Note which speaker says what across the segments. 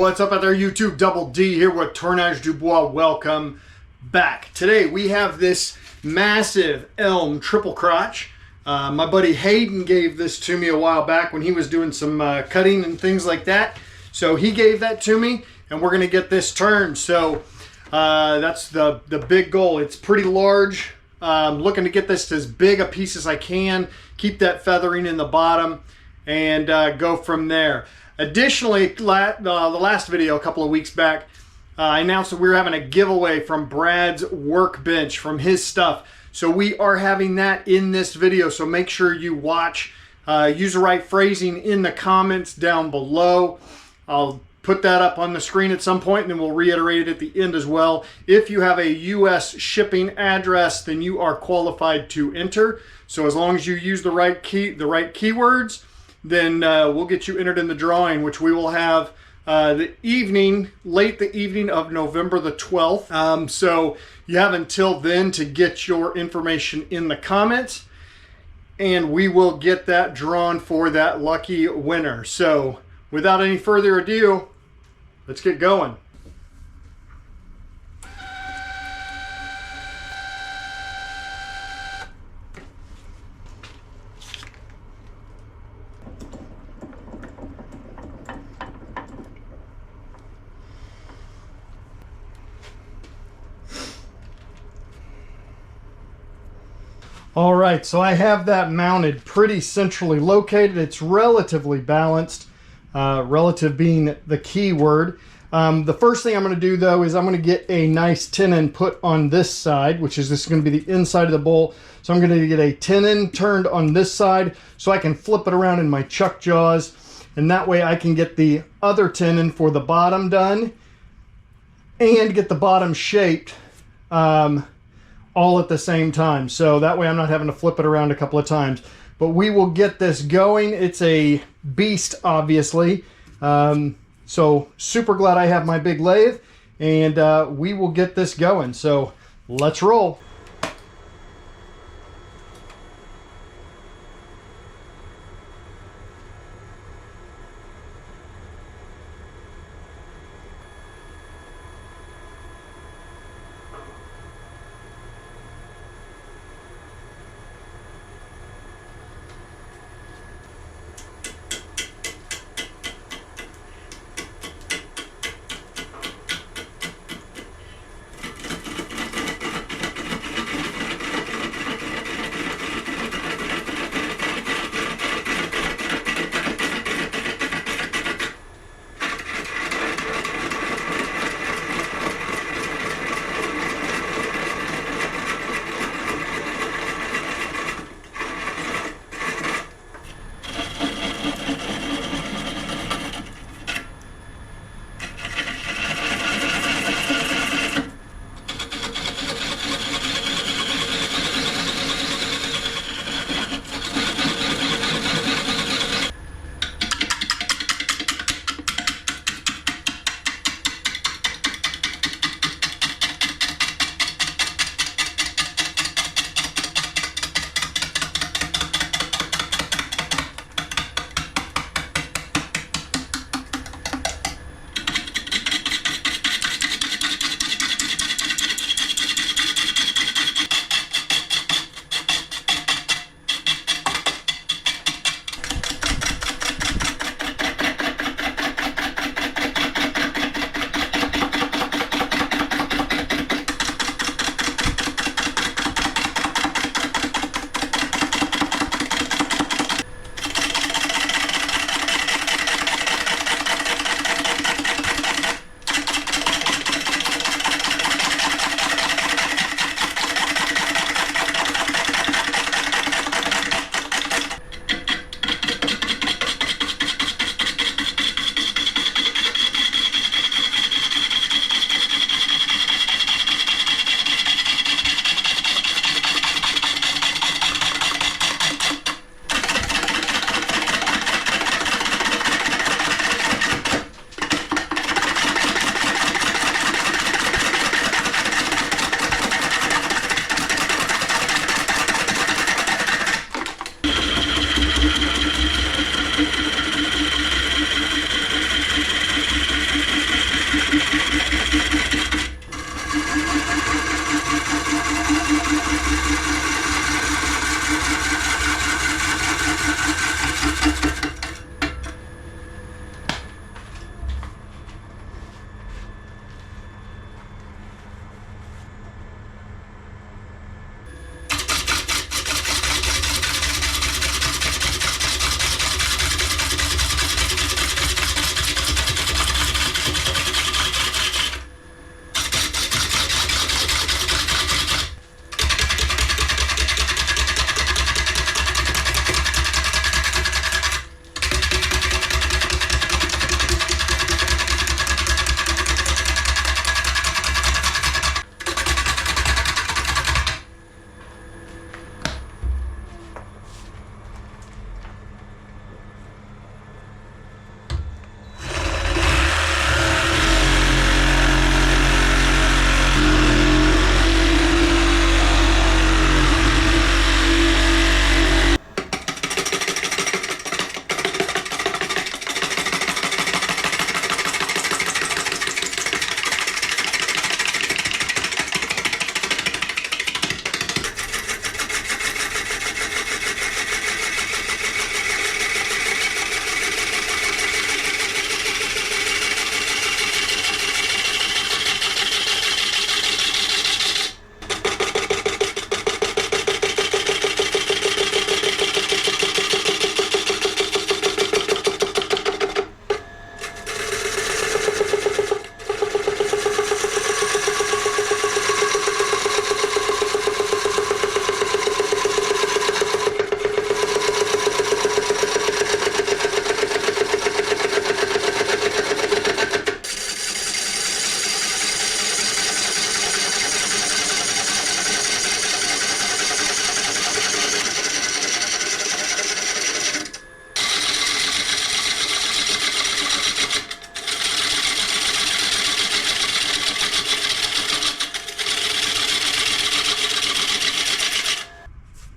Speaker 1: What's up out there, YouTube? Double D here with Tournage du Bois. Welcome back. Today we have this massive elm triple crotch. My buddy Hayden gave this to me a while back when he was doing some cutting and things like that. So he gave that to me and we're going to get this turned. So that's the big goal. It's pretty large. Looking to get this as big a piece as I can. Keep that feathering in the bottom and go from there. Additionally, the last video a couple of weeks back, I announced that we were having a giveaway from Brad's workbench from his stuff. So we are having that in this video. So make sure you watch. Use the right phrasing in the comments down below. I'll put that up on the screen at some point and then we'll reiterate it at the end as well. If you have a US shipping address, then you are qualified to enter. So as long as you use the right keywords, then we'll get you entered in the drawing, which we will have late the evening of November the 12th. So you have until then to get your information in the comments, and we will get that drawn for that lucky winner. So without any further ado, let's get going. All right, so I have that mounted pretty centrally located. It's relatively balanced, relative being the key word. The first thing I'm going to do though is I'm going to get a nice tenon put on this side, which is this is going to be the inside of the bolt. So I'm going to get a tenon turned on this side so I can flip it around in my chuck jaws, and that way I can get the other tenon for the bottom done and get the bottom shaped all at the same time. So that way I'm not having to flip it around a couple of times. But we will get this going. It's a beast, obviously. So super glad I have my big lathe, and we will get this going. So let's roll.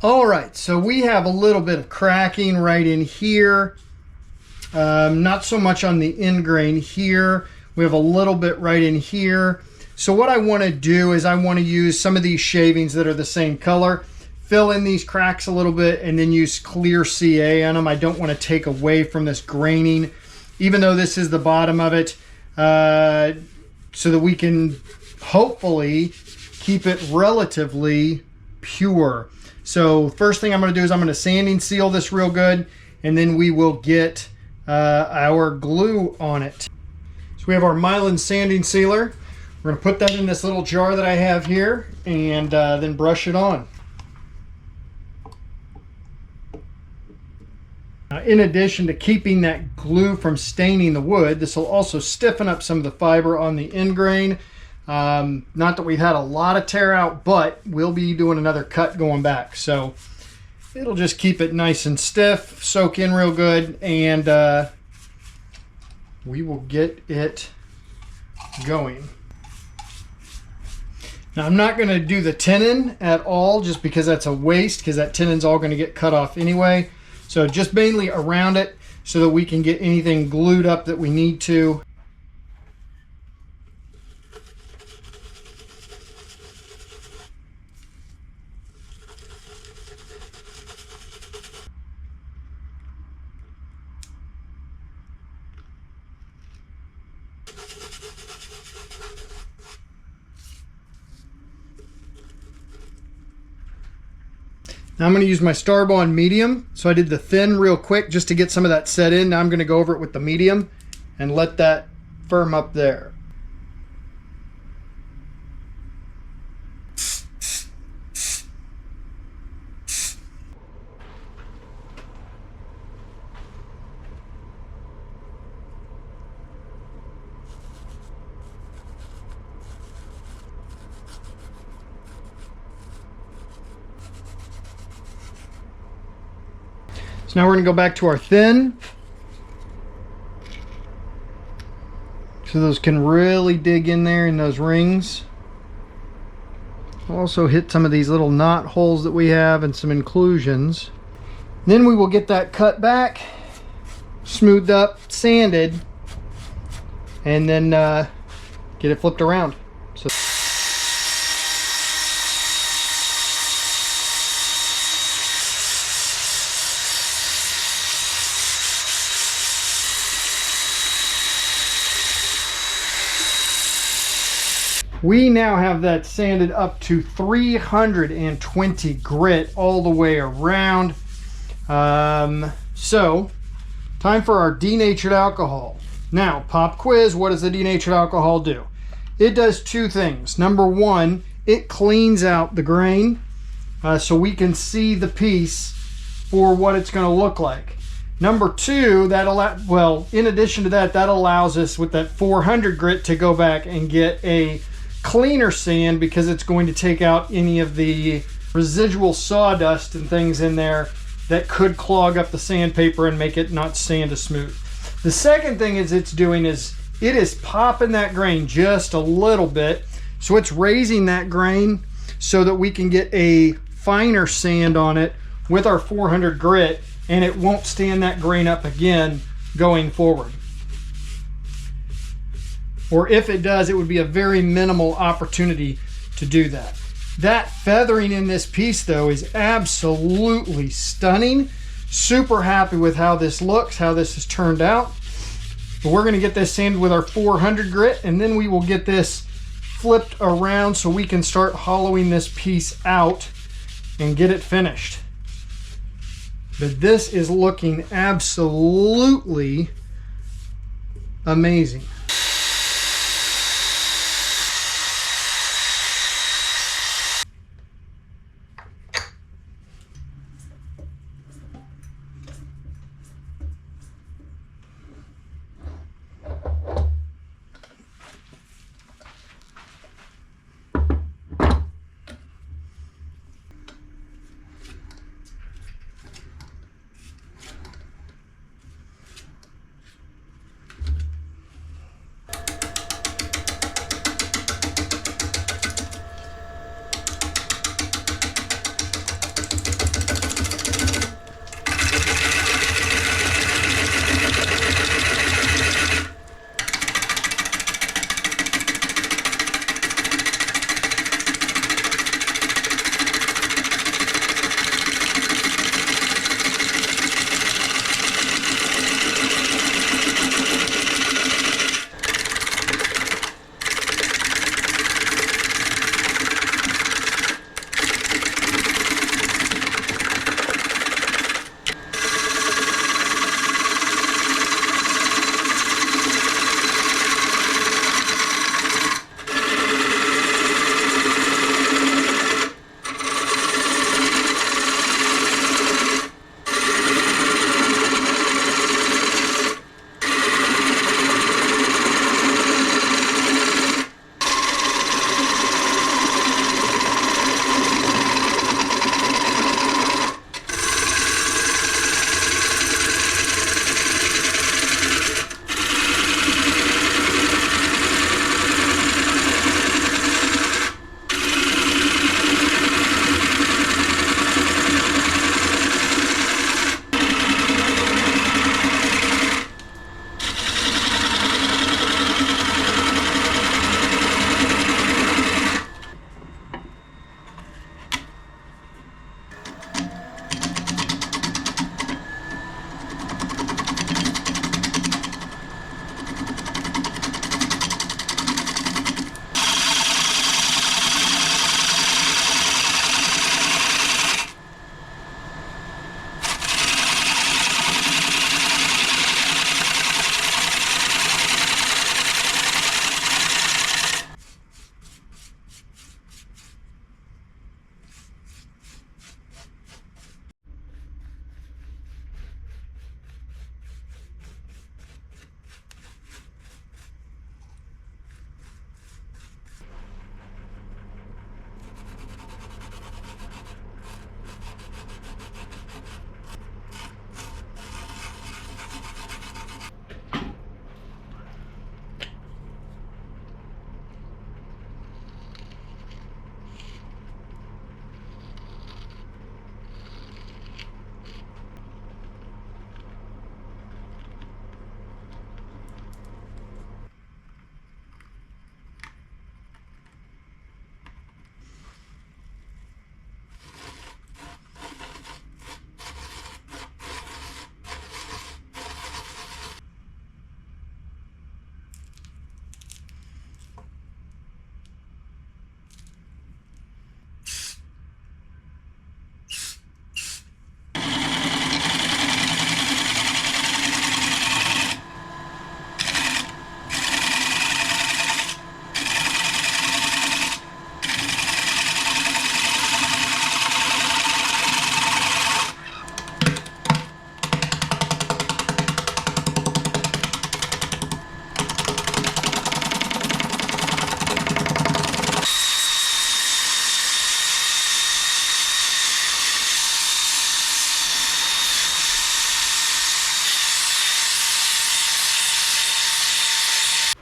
Speaker 1: All right, so we have a little bit of cracking right in here. Not so much on the end grain here. We have a little bit right in here. So what I want to do is I want to use some of these shavings that are the same color, fill in these cracks a little bit, and then use clear CA on them. I don't want to take away from this graining, even though this is the bottom of it, so that we can hopefully keep it relatively pure. So first thing I'm going to do is I'm going to sanding seal this real good, and then we will get our glue on it. So we have our Mylan sanding sealer. We're going to put that in this little jar that I have here, and then brush it on. In addition to keeping that glue from staining the wood, this will also stiffen up some of the fiber on the end grain. Not that we've had a lot of tear out, but we'll be doing another cut going back. So it'll just keep it nice and stiff, soak in real good, and we will get it going. Now I'm not going to do the tenon at all just because that's a waste, because that tenon's all going to get cut off anyway. So just mainly around it so that we can get anything glued up that we need to. Now I'm going to use my Starbond medium. So I did the thin real quick just to get some of that set in. Now I'm going to go over it with the medium and let that firm up there. So now we're going to go back to our thin, so those can really dig in there in those rings. Also hit some of these little knot holes that we have and some inclusions. Then we will get that cut back, smoothed up, sanded, and then get it flipped around. So we now have that sanded up to 320 grit all the way around. So, time for our denatured alcohol. Now, pop quiz, what does the denatured alcohol do? It does two things. Number one, it cleans out the grain so we can see the piece for what it's going to look like. Number two, in addition to that, that allows us with that 400 grit to go back and get a cleaner sand, because it's going to take out any of the residual sawdust and things in there that could clog up the sandpaper and make it not sand as smooth. The second thing it's doing is it is popping that grain just a little bit, so it's raising that grain so that we can get a finer sand on it with our 400 grit, and it won't stand that grain up again going forward. Or if it does, it would be a very minimal opportunity to do that. That feathering in this piece though is absolutely stunning. Super happy with how this looks, how this has turned out. But we're gonna get this sanded with our 400 grit, and then we will get this flipped around so we can start hollowing this piece out and get it finished. But this is looking absolutely amazing.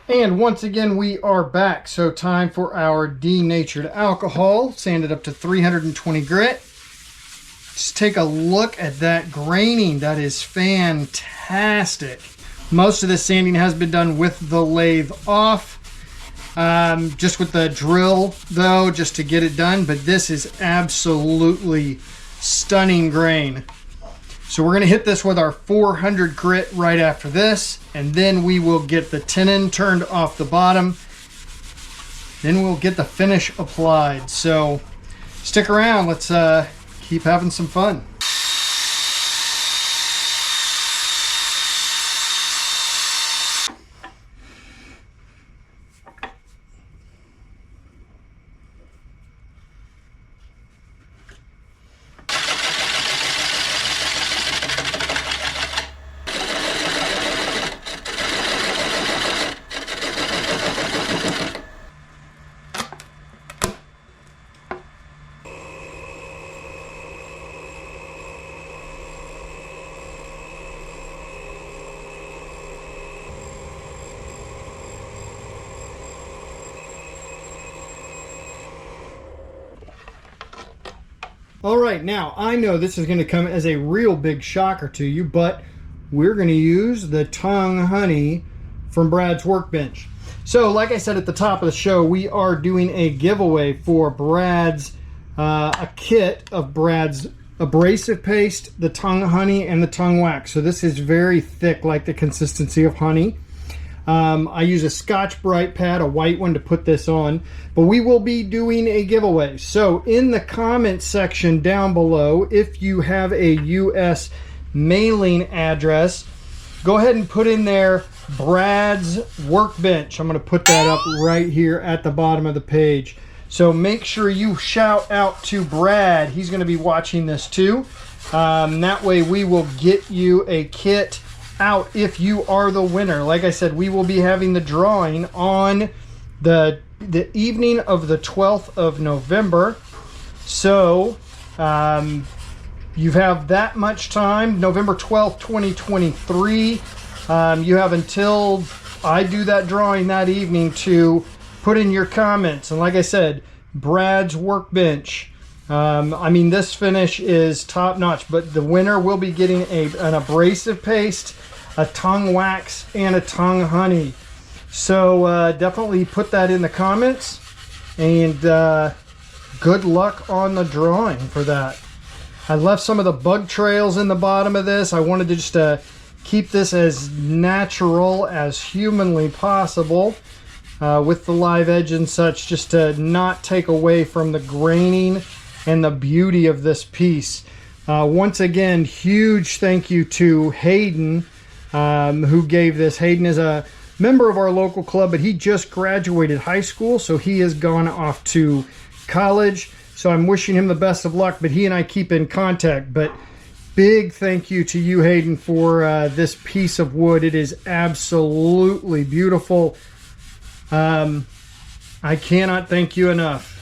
Speaker 1: And once again, we are back. So time for our denatured alcohol, sanded up to 320 grit. Just take a look at that graining. That is fantastic. Most of the sanding has been done with the lathe off. Just with the drill though, just to get it done. But this is absolutely stunning grain. So we're going to hit this with our 400 grit right after this, and then we will get the tenon turned off the bottom. Then we'll get the finish applied. So stick around. Let's keep having some fun. All right, now I know this is going to come as a real big shocker to you, but we're going to use the Tung honey from Brad's workbench. So like I said at the top of the show, we are doing a giveaway for Brad's, a kit of Brad's abrasive paste, the Tung honey, and the Tung wax. So this is very thick, like the consistency of honey. I use a Scotch Brite pad, a white one, to put this on, but we will be doing a giveaway. So in the comment section down below, if you have a US mailing address, go ahead and put in there Brad's workbench. I'm going to put that up right here at the bottom of the page. So make sure you shout out to Brad. He's going to be watching this too. That way we will get you a kit out if you are the winner. Like I said, we will be having the drawing on the evening of the 12th of November. So you have that much time, November 12th, 2023. You have until I do that drawing that evening to put in your comments. And like I said, Brad's workbench. I mean, this finish is top notch, but the winner will be getting an abrasive paste, a Tung wax, and a Tung honey. So definitely put that in the comments, and good luck on the drawing for that. I left some of the bug trails in the bottom of this. I wanted to just keep this as natural as humanly possible with the live edge and such, just to not take away from the graining and the beauty of this piece. Once again, huge thank you to Hayden, who gave this. Hayden is a member of our local club, but he just graduated high school, so he has gone off to college. So I'm wishing him the best of luck, but he and I keep in contact. But big thank you to you, Hayden, for this piece of wood. It is absolutely beautiful. I cannot thank you enough.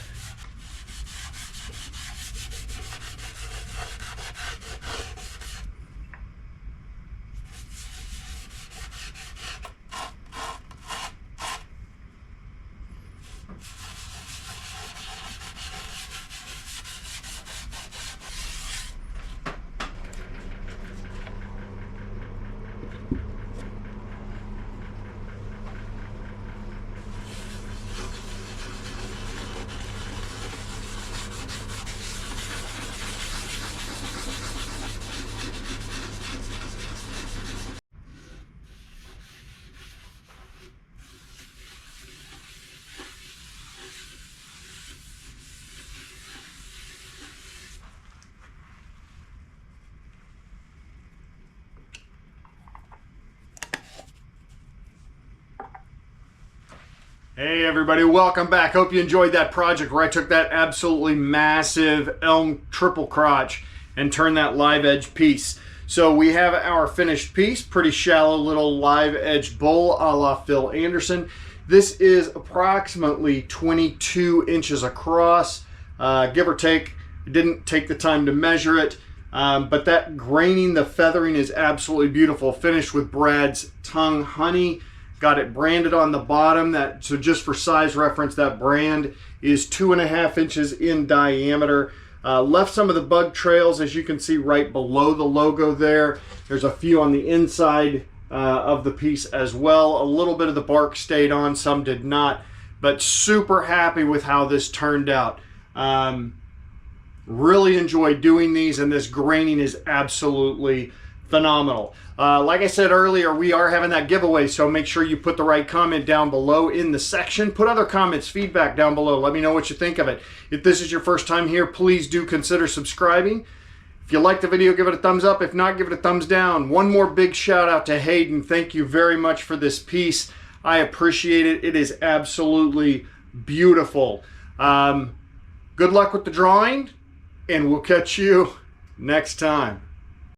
Speaker 1: Hey everybody, welcome back. Hope you enjoyed that project where I took that absolutely massive elm triple crotch and turned that live edge piece. So we have our finished piece, pretty shallow little live edge bowl a la Phil Anderson. This is approximately 22 inches across, give or take. I didn't take the time to measure it, but that graining, the feathering is absolutely beautiful. Finished with Brad's Tung honey. Got it branded on the bottom. So just for size reference, that brand is 2.5 inches in diameter. Left some of the bug trails, as you can see right below the logo there. There's a few on the inside of the piece as well. A little bit of the bark stayed on, some did not, but super happy with how this turned out. Really enjoy doing these, and this graining is absolutely phenomenal. Like I said earlier, we are having that giveaway, so make sure you put the right comment down below in the section. Put other comments, feedback down below. Let me know what you think of it. If this is your first time here, please do consider subscribing. If you like the video, give it a thumbs up. If not, give it a thumbs down. One more big shout out to Hayden. Thank you very much for this piece. I appreciate it. It is absolutely beautiful. Good luck with the drawing, and we'll catch you next time.